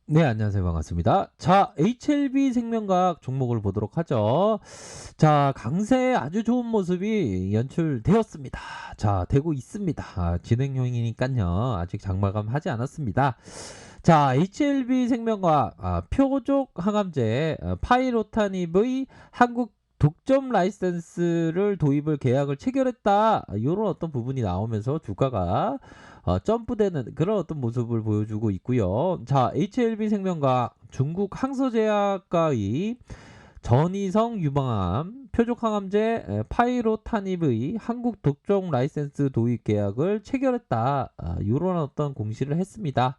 네, 안녕하세요. 반갑습니다. 자, HLB 생명과학 종목을 보도록 하죠. 자, 강세의 아주 좋은 모습이 연출되었습니다. 자, 되고 있습니다. 진행형이니까요. 아직 장마감 하지 않았습니다. 자, HLB 생명과학 표적 항암제 파이로타닙의 한국 독점 라이센스를 도입을 계약을 체결했다. 이런 어떤 부분이 나오면서 주가가 점프되는 그런 어떤 모습을 보여주고 있고요. 자, HLB 생명과 중국 항서제약과의 전이성 유방암 표적항암제 파이로타닙의 한국 독점 라이센스 도입 계약을 체결했다. 이런 어떤 공시를 했습니다.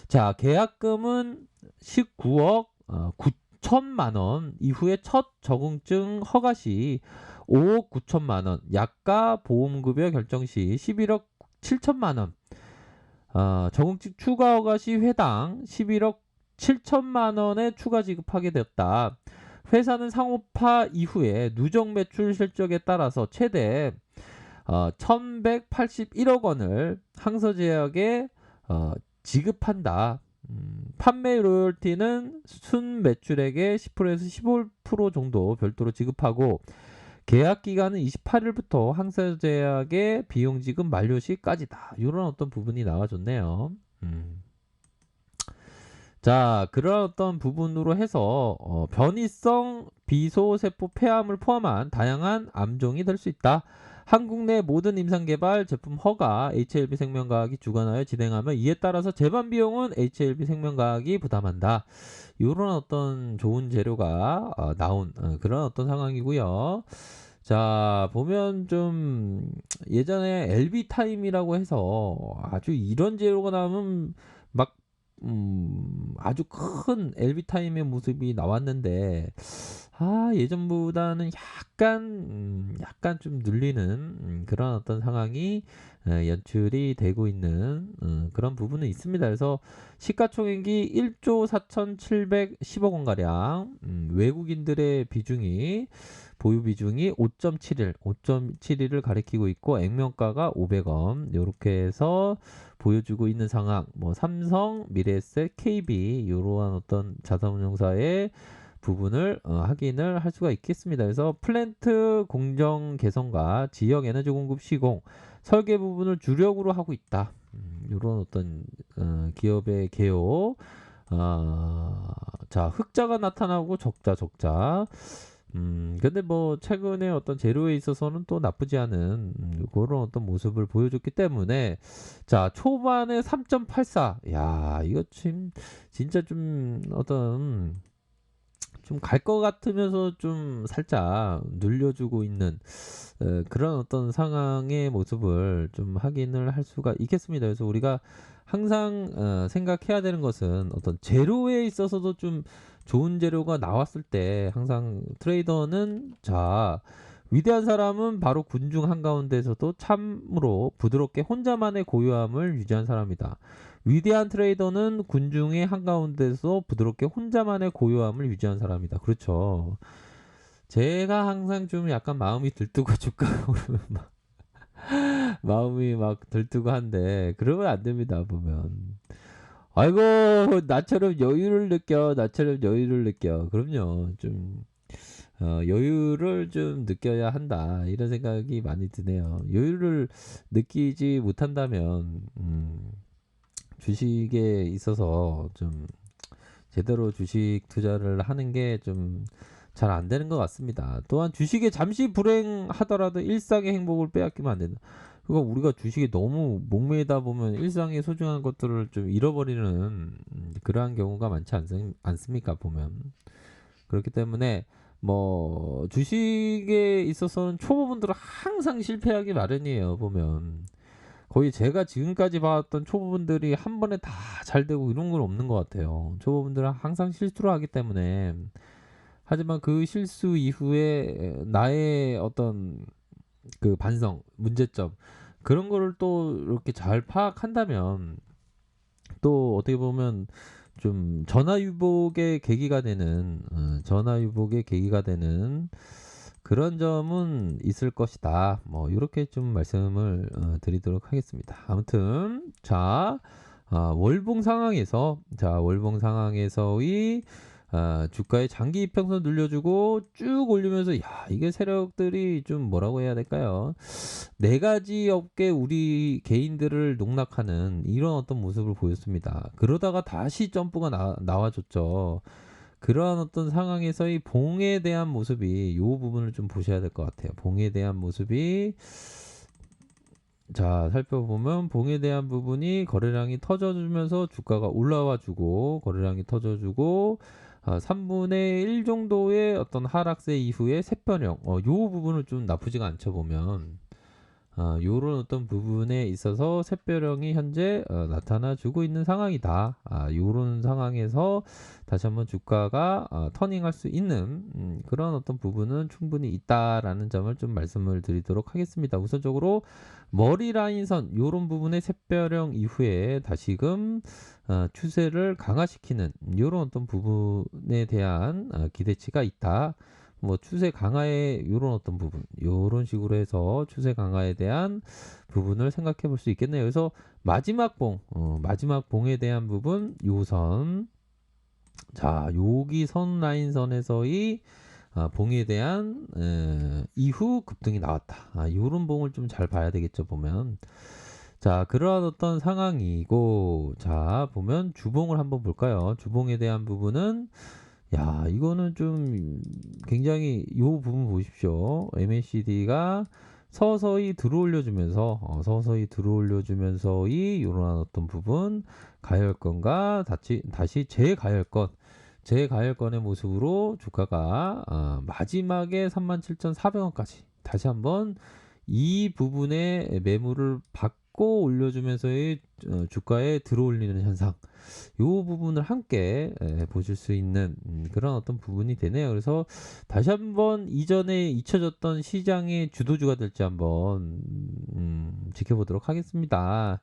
자, 계약금은 19억 9천만 원, 이후에 첫 적응증 허가 시 5억 9천만 원, 약가 보험급여 결정 시 11억 7천만 원, 적응증 추가 허가 시 회당 11억 7천만 원의 추가 지급하게 되었다. 회사는 상호파 이후에 누적 매출 실적에 따라서 최대 1181억 원을 항서제약에 지급한다. 판매 로열티는 순 매출액의 10%에서 15% 정도 별도로 지급하고, 계약 기간은 28일부터 항서제약의 비용 지급 만료 시까지다. 이런 어떤 부분이 나와줬네요. 자, 그런 어떤 부분으로 해서 변이성 비소세포 폐암을 포함한 다양한 암종이 될 수 있다. 한국 내 모든 임상개발 제품 허가 HLB 생명과학이 주관하여 진행하며, 이에 따라서 재반 비용은 HLB 생명과학이 부담한다. 이런 어떤 좋은 재료가 나온 그런 어떤 상황이고요. 자, 보면 좀 예전에 LB 타임이라고 해서 아주 이런 재료가 나오면 막 아주 큰 LB 타임의 모습이 나왔는데, 예전보다는 약간 좀 눌리는 그런 어떤 상황이 연출이 되고 있는 그런 부분은 있습니다. 그래서 시가총액이 1조 4,710억 원가량, 외국인들의 비중이 보유 비중이 5.71을 가리키고 있고, 액면가가 500원 이렇게 해서 보여주고 있는 상황. 뭐 삼성, 미래에셋, KB 이러한 어떤 자산운용사의 부분을 확인을 할 수가 있겠습니다. 그래서 플랜트 공정 개선과 지역 에너지 공급 시공, 설계 부분을 주력으로 하고 있다. 이런 어떤 기업의 개요. 자, 흑자가 나타나고 적자. 근데 뭐 최근에 어떤 재료에 있어서는 또 나쁘지 않은 그런 어떤 모습을 보여줬기 때문에, 자, 초반에 3.84. 야, 이거 진짜 좀 어떤 좀 갈 것 같으면서 좀 살짝 눌려주고 있는 그런 어떤 상황의 모습을 좀 확인을 할 수가 있겠습니다. 그래서 우리가 항상 생각해야 되는 것은, 어떤 재료에 있어서도 좀 좋은 재료가 나왔을 때 항상 트레이더는, 자, 위대한 사람은 바로 군중 한가운데에서도 참으로 부드럽게 혼자만의 고요함을 유지한 사람이다. 위대한 트레이더는 군중의 한가운데서 부드럽게 혼자만의 고요함을 유지한 사람이다. 그렇죠. 제가 항상 좀 약간 마음이 들뜨고 주가 오르면 마음이 막 들뜨고 한데, 그러면 안 됩니다. 보면 아이고, 나처럼 여유를 느껴. 그럼요. 좀 여유를 좀 느껴야 한다, 이런 생각이 많이 드네요. 여유를 느끼지 못한다면 주식에 있어서 좀 제대로 주식 투자를 하는 게 좀 잘 안 되는 것 같습니다. 또한 주식에 잠시 불행하더라도 일상의 행복을 빼앗기면 안 된다. 그러니까 우리가 주식에 너무 목매이다 보면 일상의 소중한 것들을 좀 잃어버리는 그러한 경우가 많지 않습니까? 보면. 그렇기 때문에 뭐 주식에 있어서는 초보분들은 항상 실패하기 마련이에요. 보면 거의 제가 지금까지 봤던 초보분들이 한 번에 다 잘 되고 이런 건 없는 것 같아요. 초보분들은 항상 실수를 하기 때문에. 하지만 그 실수 이후에 나의 어떤 그 반성, 문제점, 그런 거를 또 이렇게 잘 파악한다면, 또 어떻게 보면 좀 전화위복의 계기가 되는 그런 점은 있을 것이다. 뭐 이렇게 좀 말씀을 드리도록 하겠습니다. 아무튼 자, 월봉 상황에서 월봉 상황에서의 주가의 장기 이평선 눌려주고 쭉 올리면서 이게 세력들이 좀 뭐라고 해야 될까요? 네 가지 업계 우리 개인들을 농락하는 이런 어떤 모습을 보였습니다. 그러다가 다시 점프가 나와줬죠. 그러한 어떤 상황에서의 봉에 대한 모습이 이 부분을 좀 보셔야 될 것 같아요. 봉에 대한 모습이 살펴보면 봉에 대한 부분이 거래량이 터져주면서 주가가 올라와주고 거래량이 터져주고 3분의 1 정도의 어떤 하락세 이후에 샛변형 요 부분을 좀 나쁘지가 않죠 보면 요런 어떤 부분에 있어서 샛별형이 현재 나타나주고 있는 상황이다. 요런 상황에서 다시 한번 주가가 터닝할 수 있는 그런 어떤 부분은 충분히 있다라는 점을 좀 말씀을 드리도록 하겠습니다. 우선적으로 머리 라인선 요런 부분의 샛별형 이후에 다시금 추세를 강화시키는 요런 어떤 부분에 대한 기대치가 있다. 뭐 추세 강화의 요런 어떤 부분, 요런 식으로 해서 추세 강화에 대한 부분을 생각해 볼 수 있겠네요. 그래서 마지막 마지막 봉에 대한 부분, 요선. 여기 선 라인선에서의 봉에 대한 이후 급등이 나왔다. 요런 봉을 좀 잘 봐야 되겠죠, 보면. 그러한 어떤 상황이고, 보면 주봉을 한번 볼까요? 주봉에 대한 부분은 이거는 좀 굉장히 요 부분 보십시오. MACD가 서서히 들어올려주면서의 요런 어떤 부분 가열권과 다시 재가열권의 모습으로 주가가 마지막에 37,400원까지 다시 한번 이 부분에 매물을 받고 올려주면서의 주가에 들어올리는 현상 요 부분을 함께 보실 수 있는 그런 어떤 부분이 되네요. 그래서 다시 한번 이전에 잊혀졌던 시장의 주도주가 될지 한번 지켜보도록 하겠습니다.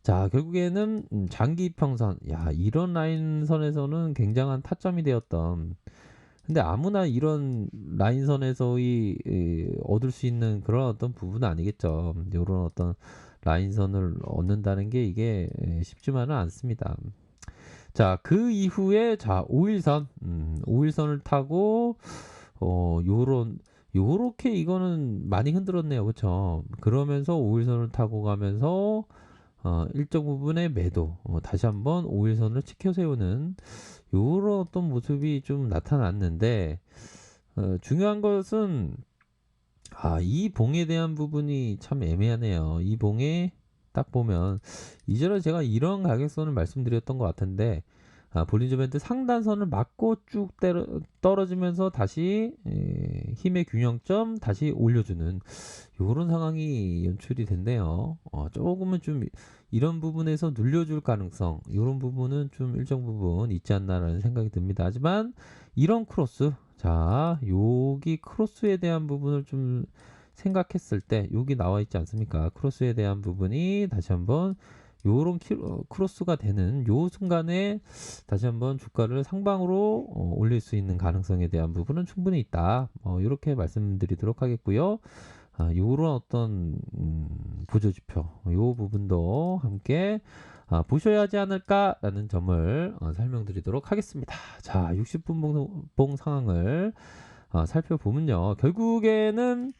결국에는 장기 평선 이런 라인선에서는 굉장한 타점이 되었던 근데 아무나 이런 라인선에서의 얻을 수 있는 그런 어떤 부분은 아니겠죠. 이런 어떤 라인선을 얻는다는 게 이게 쉽지만은 않습니다. 그 이후에 5일선을 타고 요렇게 이거는 많이 흔들었네요. 그렇죠? 그러면서 5일선을 타고 가면서 일정 부분의 매도 다시 한번 5일선을 치켜 세우는 요런 어떤 모습이 좀 나타났는데 중요한 것은 이 봉에 대한 부분이 참 애매하네요. 이 봉에 딱 보면 이전에 제가 이런 가격선을 말씀드렸던 것 같은데 볼린저 밴드 상단선을 맞고 쭉 떨어지면서 다시 힘의 균형점 다시 올려주는 요런 상황이 연출이 된대요. 조금은 좀 이런 부분에서 눌려줄 가능성 이런 부분은 좀 일정 부분 있지 않나라는 생각이 듭니다. 하지만 이런 크로스 여기 크로스에 대한 부분을 좀 생각했을 때 여기 나와 있지 않습니까? 크로스에 대한 부분이 다시 한번 요런 크로스가 되는 요 순간에 다시 한번 주가를 상방으로 올릴 수 있는 가능성에 대한 부분은 충분히 있다. 이렇게 말씀드리도록 하겠고요. 요런 어떤 보조지표 요 부분도 함께 보셔야 하지 않을까라는 점을 설명드리도록 하겠습니다. 60분 봉 상황을 살펴보면요. 결국에는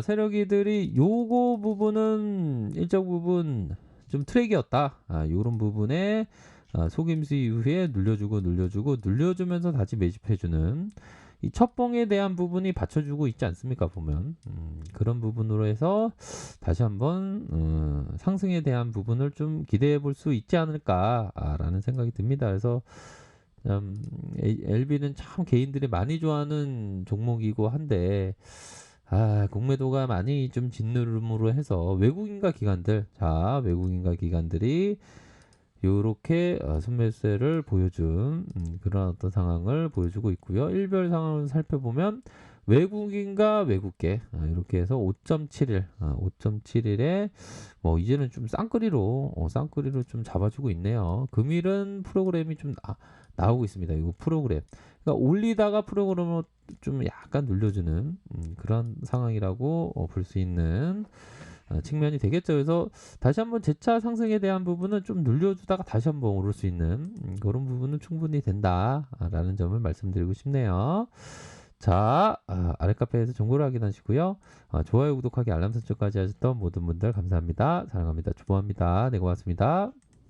세력이들이 요거 부분은 일정 부분 좀 트랙이었다. 요런 부분에 속임수 이후에 눌려주면서 다시 매집해주는 이 첫봉에 대한 부분이 받쳐주고 있지 않습니까? 보면 그런 부분으로 해서 다시 한번 상승에 대한 부분을 좀 기대해 볼 수 있지 않을까라는 생각이 듭니다. 그래서 LB는 참 개인들이 많이 좋아하는 종목이고 한데 공매도가 많이 좀 짓누름으로 해서 외국인과 기관들이 요렇게 순매수세를 보여준 그런 어떤 상황을 보여주고 있고요. 일별 상황을 살펴보면 외국인과 외국계 이렇게 해서 5.71에 뭐 이제는 좀 쌍끌이로 좀 잡아주고 있네요. 금일은 프로그램이 좀 나오고 있습니다. 이거 프로그램. 그러니까 올리다가 프로그램으로 좀 약간 눌려주는 그런 상황이라고 볼 수 있는 측면이 되겠죠. 그래서 다시 한번 재차 상승에 대한 부분은 좀 눌려주다가 다시 한번 오를 수 있는 그런 부분은 충분히 된다라는 점을 말씀드리고 싶네요. 자, 아래 카페에서 정보를 확인하시고요. 좋아요, 구독하기, 알람 설정까지 하셨던 모든 분들 감사합니다. 사랑합니다. 주보합니다. 네, 고맙습니다.